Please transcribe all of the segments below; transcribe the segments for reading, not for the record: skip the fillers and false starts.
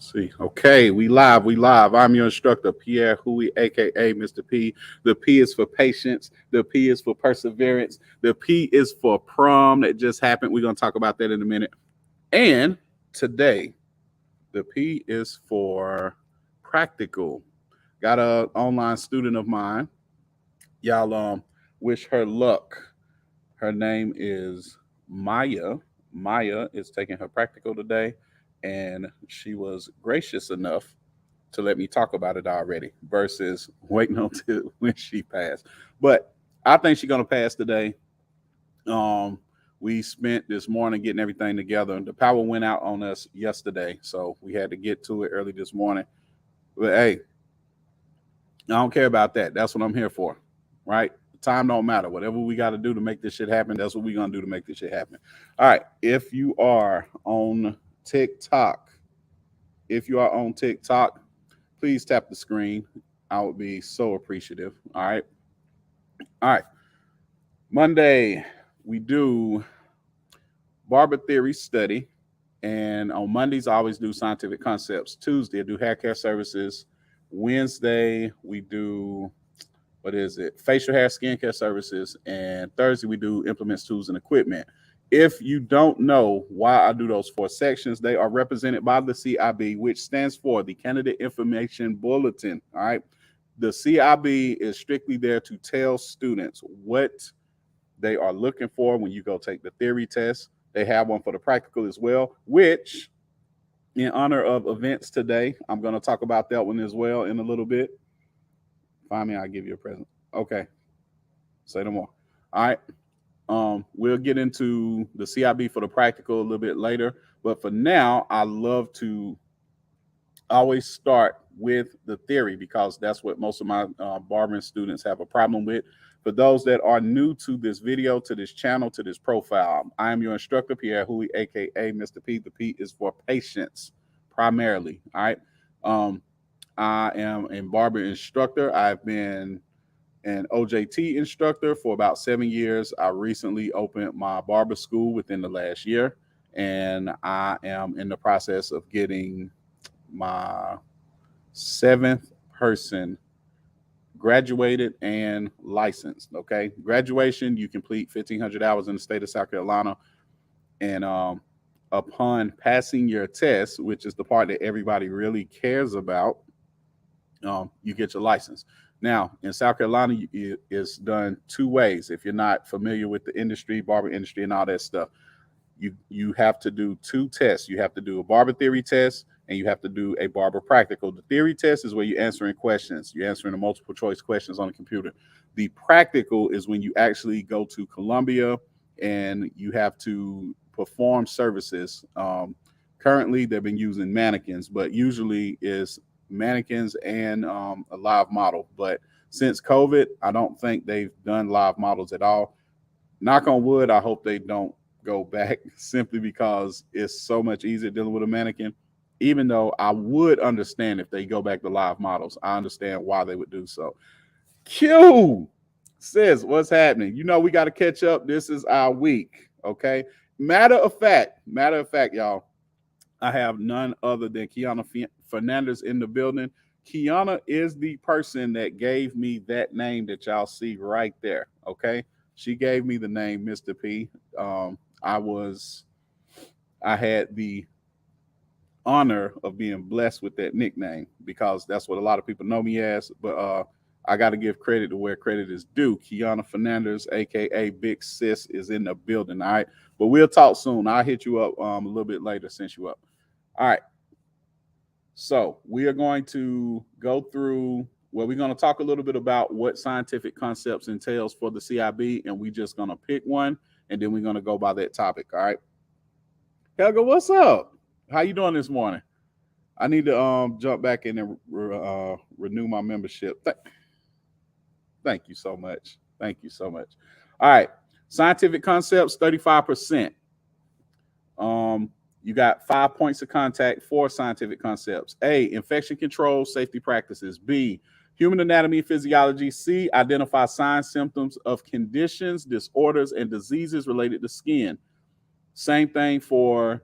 See, okay, we live, we live. I'm your instructor, Pierre Hui, aka Mr. P. The P is for patience, the P is for perseverance, the P is for prom that just happened. We're gonna talk about that in a minute. And today, the P is for practical. Got a online student of mine. Y'all wish her luck. Her name is Maya. Maya is taking her practical today, and she was gracious enough to let me talk about it already versus waiting until when she passed. But I think she's gonna pass today. Um, we spent this morning getting everything together. The power went out on us yesterday, so we had to get to it early this morning. But hey, I don't care about that. That's what I'm here for, right? Time don't matter. Whatever we got to do to make this shit happen, that's what we're gonna do to make this shit happen. All right. If you are on TikTok, if you are on TikTok, please tap the screen. I would be so appreciative. All right. All right. Monday, we do Barber theory study. And on Mondays, I always do scientific concepts. Tuesday, I do hair care services. Wednesday, we do, what is it? Facial hair, skincare services. And Thursday, we do implements, tools, and equipment. If you don't know why I do those four sections, they are represented by the CIB, which stands for the Candidate Information Bulletin. All right. The CIB is strictly there to tell students what they are looking for when you go take the theory test. They have one for the practical as well, which, in honor of events today, I'm going to talk about that one as well in a little bit. Find me, I'll give you a present. Okay. Say no more. All right. We'll get into the CIB for the practical a little bit later. But for now, I love to always start with the theory because that's what most of my barbering students have a problem with. For those that are new to this video, to this channel, to this profile, I am your instructor, Pierre Hui, aka Mr. P. The P is for patience, primarily. All right. I am a barber instructor. I've been an OJT instructor for about 7 years. I recently opened my barber school within the last year, and I am in the process of getting my seventh person graduated and licensed. Okay, graduation, you complete 1,500 hours in the state of South Carolina, and upon passing your test, which is the part that everybody really cares about, you get your license. Now, in South Carolina, it's done two ways. If you're not familiar with the industry, barber industry, and all that stuff, you have to do two tests. You have to do a barber theory test, and you have to do a barber practical. The theory test is where you're answering questions. You're answering the multiple choice questions on the computer. The practical is when you actually go to Columbia and you have to perform services. Currently, they've been using mannequins, but usually is mannequins and a live model. But since COVID, I don't think they've done live models at all. Knock on wood, I hope they don't go back simply because it's so much easier dealing with a mannequin. Even though I would understand if they go back to live models, I understand why they would do so. Q says, what's happening? You know, we got to catch up. This is our week. Okay. Matter of fact, y'all, I have none other than Kiana Fernandez in the building. Kiana is the person that gave me that name that y'all see right there. Okay. She gave me the name Mr. P. I had the honor of being blessed with that nickname because that's what a lot of people know me as. But I got to give credit to where credit is due. Kiana Fernandez, aka Big Sis, is in the building. All right, but we'll talk soon. I'll hit you up a little bit later since you up. All right. So we are going to go through. Well, we're going to talk a little bit about what scientific concepts entails for the CIB, and we're just going to pick one, and then we're going to go by that topic. All right. Helga, what's up? How you doing this morning? I need to jump back in and renew my membership. Thank you so much. Thank you so much. All right. Scientific concepts, 35%. You got 5 points of contact for scientific concepts. A, infection control, safety practices. B, human anatomy and physiology. C, identify signs, symptoms of conditions, disorders, and diseases related to skin. Same thing for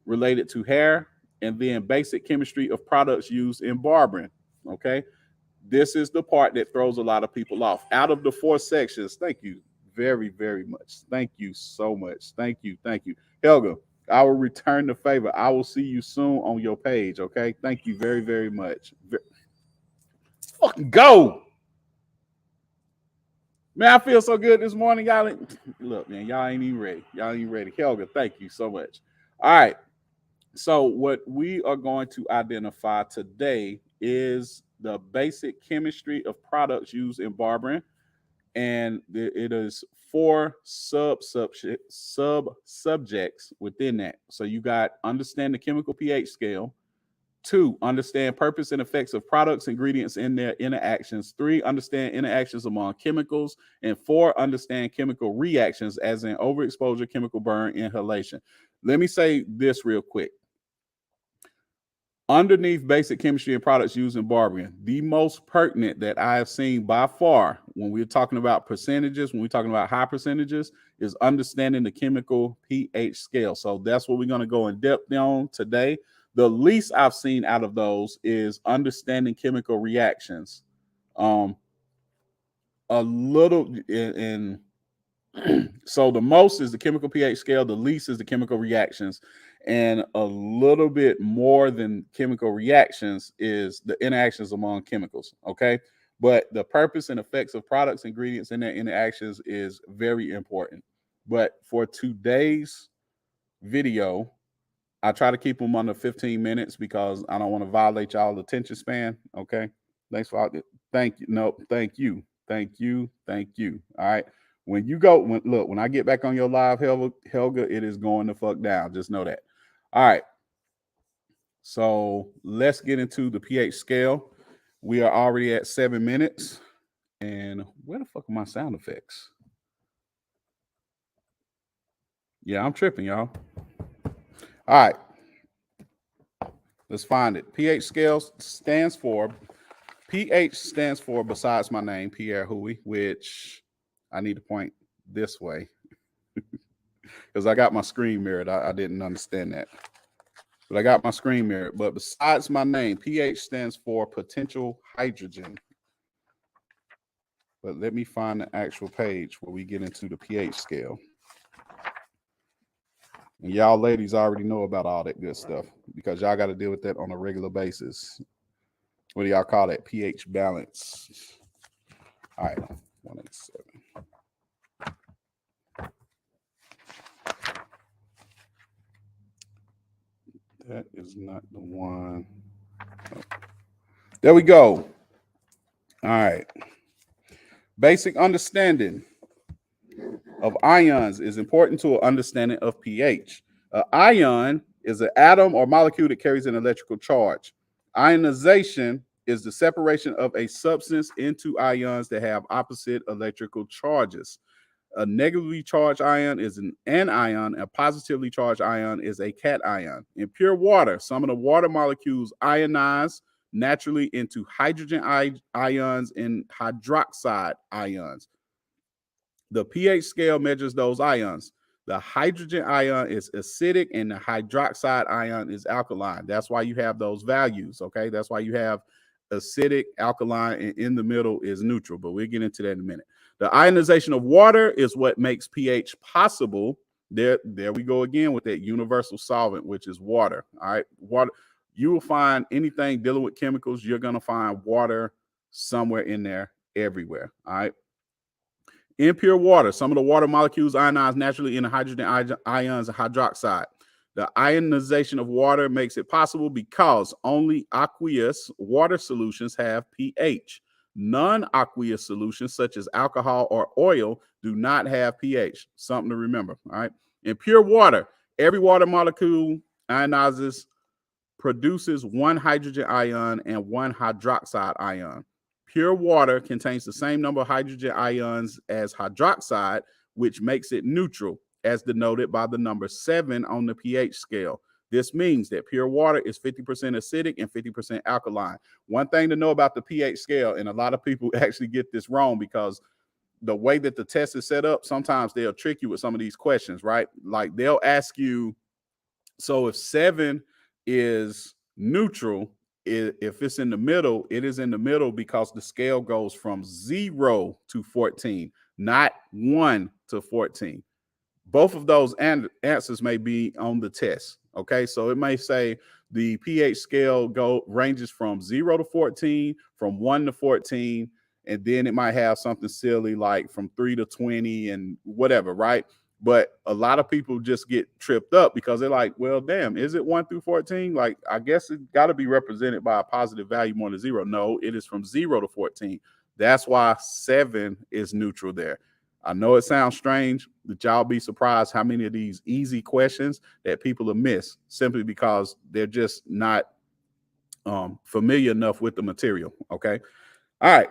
related to hair. and then basic chemistry of products used in barbering. Okay. This is the part that throws a lot of people off. Out of the 4 sections, thank you very, very much. Thank you so much. Thank you. Thank you. Helga, I will return the favor. I will see you soon on your page. Okay. Thank you very, very much. Fucking go. Man, I feel so good this morning, y'all. Look, man, y'all ain't even ready. Y'all ain't even ready. Helga, thank you so much. All right. So what we are going to identify today is the basic chemistry of products used in barbering, and it is 4 subjects within that. So you got understand the chemical pH scale. 2, understand purpose and effects of products, ingredients, in their interactions. 3, understand interactions among chemicals. And 4, understand chemical reactions, as in overexposure, chemical burn, inhalation. Let me say this real quick. Underneath basic chemistry and products used in barbering, the most pertinent that I have seen by far when we're talking about percentages, when we're talking about high percentages, is understanding the chemical pH scale. So that's what we're going to go in depth on today. The least I've seen out of those is understanding chemical reactions. A little in so the most is the chemical pH scale, the least is the chemical reactions, and a little bit more than chemical reactions is the interactions among chemicals. Okay, but the purpose and effects of products, ingredients, and their interactions is very important. But for today's video, I try to keep them under 15 minutes because I don't want to violate y'all's attention span. Okay. Thanks for thank you. No, thank you. Thank you. Thank you. All right. When you go, when I get back on your live, Helga, it is going the fuck down. Just know that. All right. So let's get into the pH scale. We are already at 7 minutes. And where the fuck are my sound effects? Yeah, I'm tripping, y'all. All right. Let's find it. pH scale stands for, pH stands for, besides my name, Pierre Huey, which I need to point this way because I got my screen mirrored. I didn't understand that, but I got my screen mirrored. But besides my name, pH stands for potential hydrogen. But let me find the actual page where we get into the pH scale. And y'all ladies already know about all that good stuff because y'all got to deal with that on a regular basis. What do y'all call that? pH balance. All right, 187. That is not the one. Oh. There we go. All right. Basic understanding of ions is important to an understanding of pH. An ion is an atom or molecule that carries an electrical charge. Ionization is the separation of a substance into ions that have opposite electrical charges. A negatively charged ion is an anion. A positively charged ion is a cation. In pure water, some of the water molecules ionize naturally into hydrogen ions and hydroxide ions. The pH scale measures those ions. The hydrogen ion is acidic and the hydroxide ion is alkaline. That's why you have those values, okay? That's why you have acidic, alkaline, and in the middle is neutral, but we'll get into that in a minute. The ionization of water is what makes pH possible. There we go again with that universal solvent, which is water, all right? Water, you will find anything dealing with chemicals, you're going to find water somewhere in there, everywhere, all right? In pure water, some of the water molecules ionize naturally into hydrogen ions and hydroxide. The ionization of water makes it possible because only aqueous water solutions have pH. Non-aqueous solutions, such as alcohol or oil, do not have pH. Something to remember, all right? In pure water, every water molecule ionizes, produces one hydrogen ion and one hydroxide ion. Pure water contains the same number of hydrogen ions as hydroxide, which makes it neutral, as denoted by the number 7 on the pH scale. This means that pure water is 50% acidic and 50% alkaline. One thing to know about the pH scale, and a lot of people actually get this wrong because the way that the test is set up, sometimes they'll trick you with some of these questions, right? Like they'll ask you, so if 7 is neutral. If it's in the middle, it is in the middle because the scale goes from 0 to 14, not 1 to 14. Both of those answers may be on the test. Okay, so it may say the pH scale ranges from 0 to 14, from 1 to 14, and then it might have something silly like from 3 to 20 and whatever, right? But a lot of people just get tripped up because they're like, well, damn, is it 1 through 14? Like, I guess it got to be represented by a positive value more than 0. No, it is from 0 to 14. That's why 7 is neutral there. I know it sounds strange, but y'all be surprised how many of these easy questions that people will miss simply because they're just not familiar enough with the material. Okay. All right.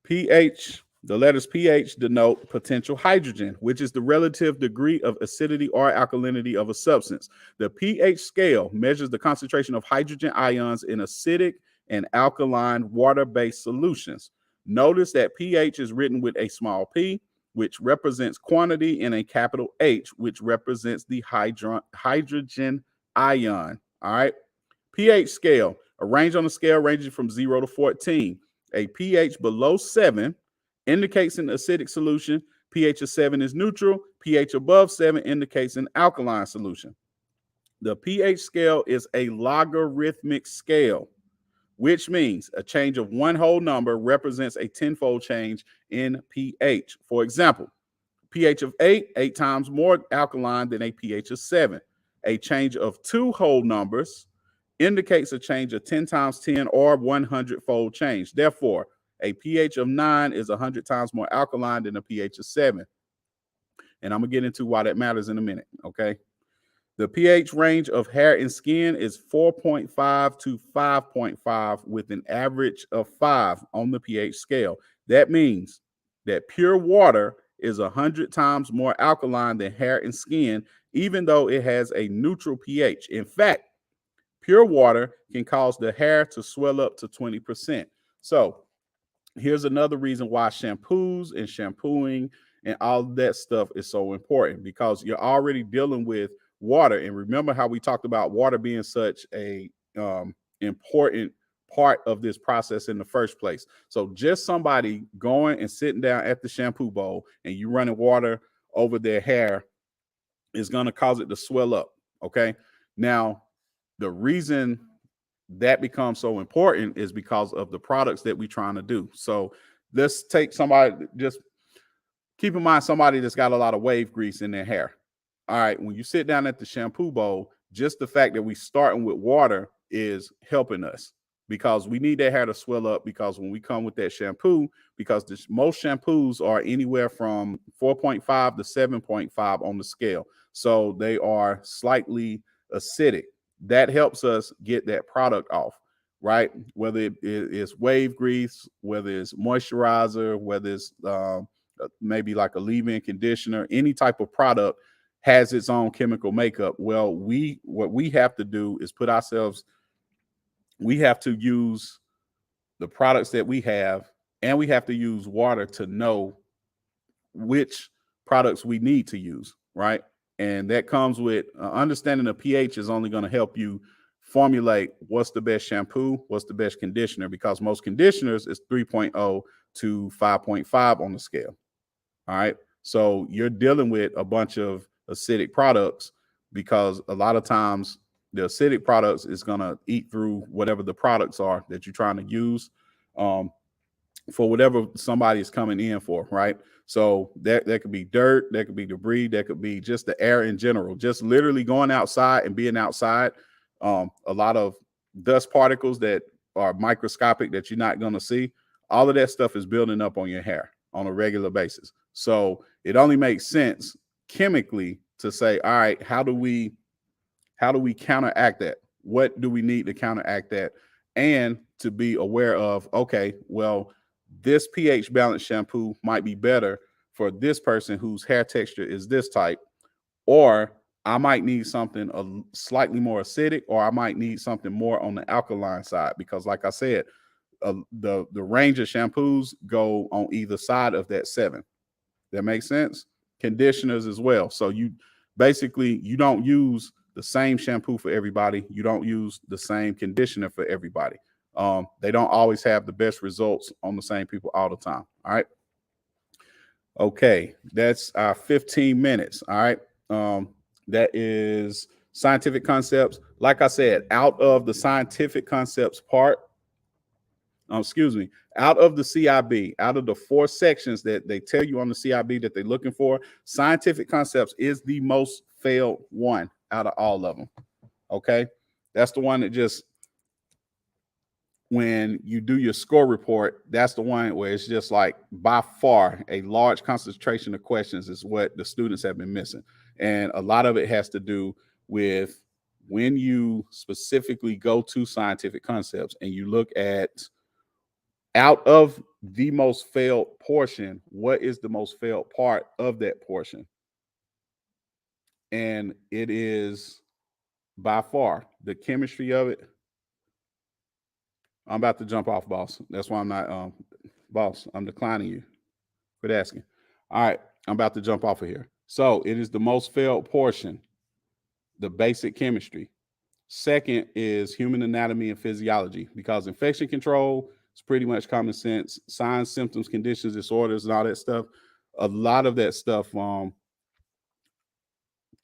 pH, the letters pH denote potential hydrogen, which is the relative degree of acidity or alkalinity of a substance. The pH scale measures the concentration of hydrogen ions in acidic and alkaline water-based solutions. Notice that pH is written with a small p, which represents quantity, and a capital H, which represents the hydrogen ion. All right. pH scale, a range on the scale ranging from 0 to 14. A pH below 7 indicates an acidic solution. pH of 7 is neutral. pH above 7 indicates an alkaline solution. The pH scale is a logarithmic scale, which means a change of one whole number represents a tenfold change in pH. For example, pH of 8 times more alkaline than a pH of 7. A change of two whole numbers indicates a change of 10 times 10 or 100-fold change. Therefore, a pH of 9 is 100 times more alkaline than a pH of 7. And I'm going to get into why that matters in a minute, okay? The pH range of hair and skin is 4.5 to 5.5 with an average of 5 on the pH scale. That means that pure water is 100 times more alkaline than hair and skin, even though it has a neutral pH. In fact, pure water can cause the hair to swell up to 20%. So here's another reason why shampoos and shampooing and all that stuff is so important, because you're already dealing with water. And remember how we talked about water being such a important part of this process in the first place. So just somebody going and sitting down at the shampoo bowl and you running water over their hair is going to cause it to swell up. Okay. Now, the reason that becomes so important is because of the products that we're trying to do. So let's take somebody, just keep in mind somebody that's got a lot of wave grease in their hair. All right, when you sit down at the shampoo bowl, just the fact that we starting with water is helping us, because we need that hair to swell up, because when we come with that shampoo, because most shampoos are anywhere from 4.5 to 7.5 on the scale. So they are slightly acidic. That helps us get that product off, right? Whether it is wave grease, whether it's moisturizer, whether it's maybe like a leave-in conditioner, any type of product has its own chemical makeup. Well, what we have to do is we have to use the products that we have, and we have to use water to know which products we need to use, right? And that comes with understanding the pH is only going to help you formulate what's the best shampoo, what's the best conditioner, because most conditioners is 3.0 to 5.5 on the scale. All right. So you're dealing with a bunch of acidic products, because a lot of times the acidic products is going to eat through whatever the products are that you're trying to use for whatever somebody is coming in for, right? So that could be dirt, that could be debris, that could be just the air in general, just literally going outside and being outside. A lot of dust particles that are microscopic that you're not going to see, all of that stuff is building up on your hair on a regular basis. So it only makes sense chemically to say, all right, how do we counteract that? What do we need to counteract that? And to be aware of, okay, well, this pH balanced shampoo might be better for this person whose hair texture is this type, or I might need something slightly more acidic, or I might need something more on the alkaline side, because like I said, the range of shampoos go on either side of that 7. That makes sense? Conditioners as well. So you basically, you don't use the same shampoo for everybody. You don't use the same conditioner for everybody. They don't always have the best results on the same people all the time. All right. Okay, that's 15 minutes. All right. That is scientific concepts. Like I said, out of the scientific concepts part, out of the CIB, out of the 4 sections that they tell you on the CIB that they're looking for, scientific concepts is the most failed one out of all of them. Okay. That's the one that just, when you do your score report, that's the one where it's just like by far a large concentration of questions is what the students have been missing. And a lot of it has to do with when you specifically go to scientific concepts and you look at out of the most failed portion, what is the most failed part of that portion? And it is by far the chemistry of it. I'm about to jump off, boss. That's why I'm not, boss, I'm declining you. Quit asking. All right, I'm about to jump off of here. So it is the most failed portion, the basic chemistry. Second is human anatomy and physiology, because infection control is pretty much common sense. Signs, symptoms, conditions, disorders, and all that stuff. A lot of that stuff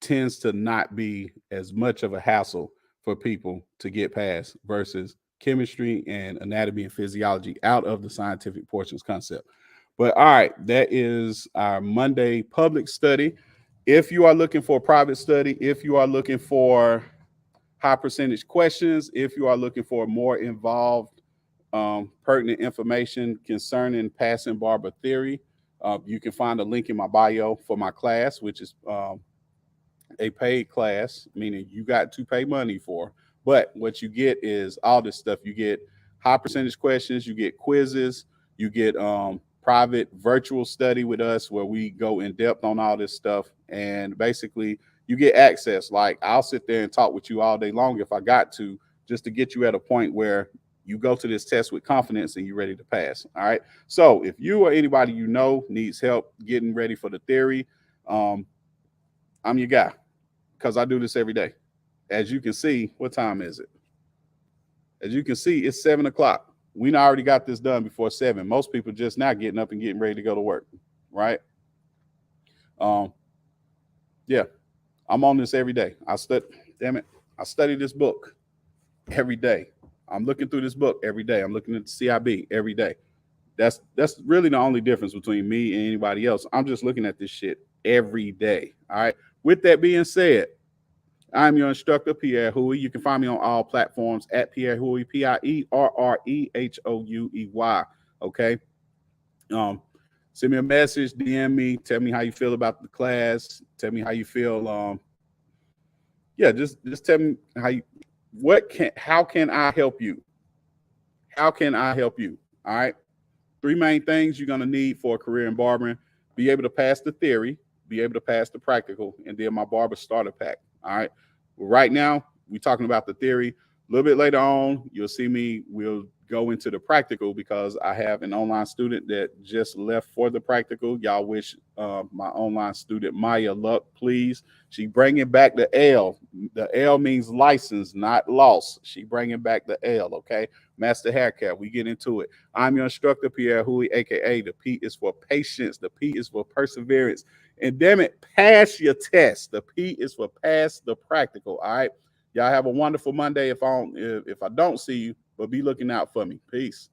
tends to not be as much of a hassle for people to get past versus chemistry and anatomy and physiology out of the scientific portions concept. But all right, that is our Monday public study. If you are looking for a private study, if you are looking for high percentage questions, if you are looking for more involved, pertinent information concerning passing Barber theory, you can find a link in my bio for my class, which is a paid class, meaning you got to pay money for. But what you get is all this stuff. You get high percentage questions, you get quizzes, you get private virtual study with us where we go in depth on all this stuff. And basically you get access. Like I'll sit there and talk with you all day long if I got to, just to get you at a point where you go to this test with confidence and you're ready to pass. All right. So if you or anybody you know needs help getting ready for the theory, I'm your guy, because I do this every day. As you can see, what time is it? As you can see, it's 7 o'clock. We already got this done before 7. Most people just now getting up and getting ready to go to work, right? Yeah, I'm on this every day. I study this book every day. I'm looking through this book every day. I'm looking at the CIB every day. That's really the only difference between me and anybody else. I'm just looking at this shit every day. All right. With that being said, I'm your instructor, Pierre Huey. You can find me on all platforms at Pierre Huey, Pierrehouey. Okay. Send me a message, DM me, tell me how you feel about the class. Tell me how you feel. Just tell me how can I help you? How can I help you? All right. 3 main things you're going to need for a career in barbering: be able to pass the theory, be able to pass the practical, and then my barber starter pack. All right. Well, right now, we're talking about the theory. A little bit later on, you'll see we'll go into the practical, because I have an online student that just left for the practical. Y'all wish my online student Maya luck, please. She bringing back the L. The L means license, not loss. She bringing back the L, okay? Master Haircut, we get into it. I'm your instructor, Pierre Huey, a.k.a. the P is for patience. The P is for perseverance. And damn it, pass your test. The P is for pass the practical, all right? Y'all have a wonderful Monday if I don't see you, but be looking out for me. Peace.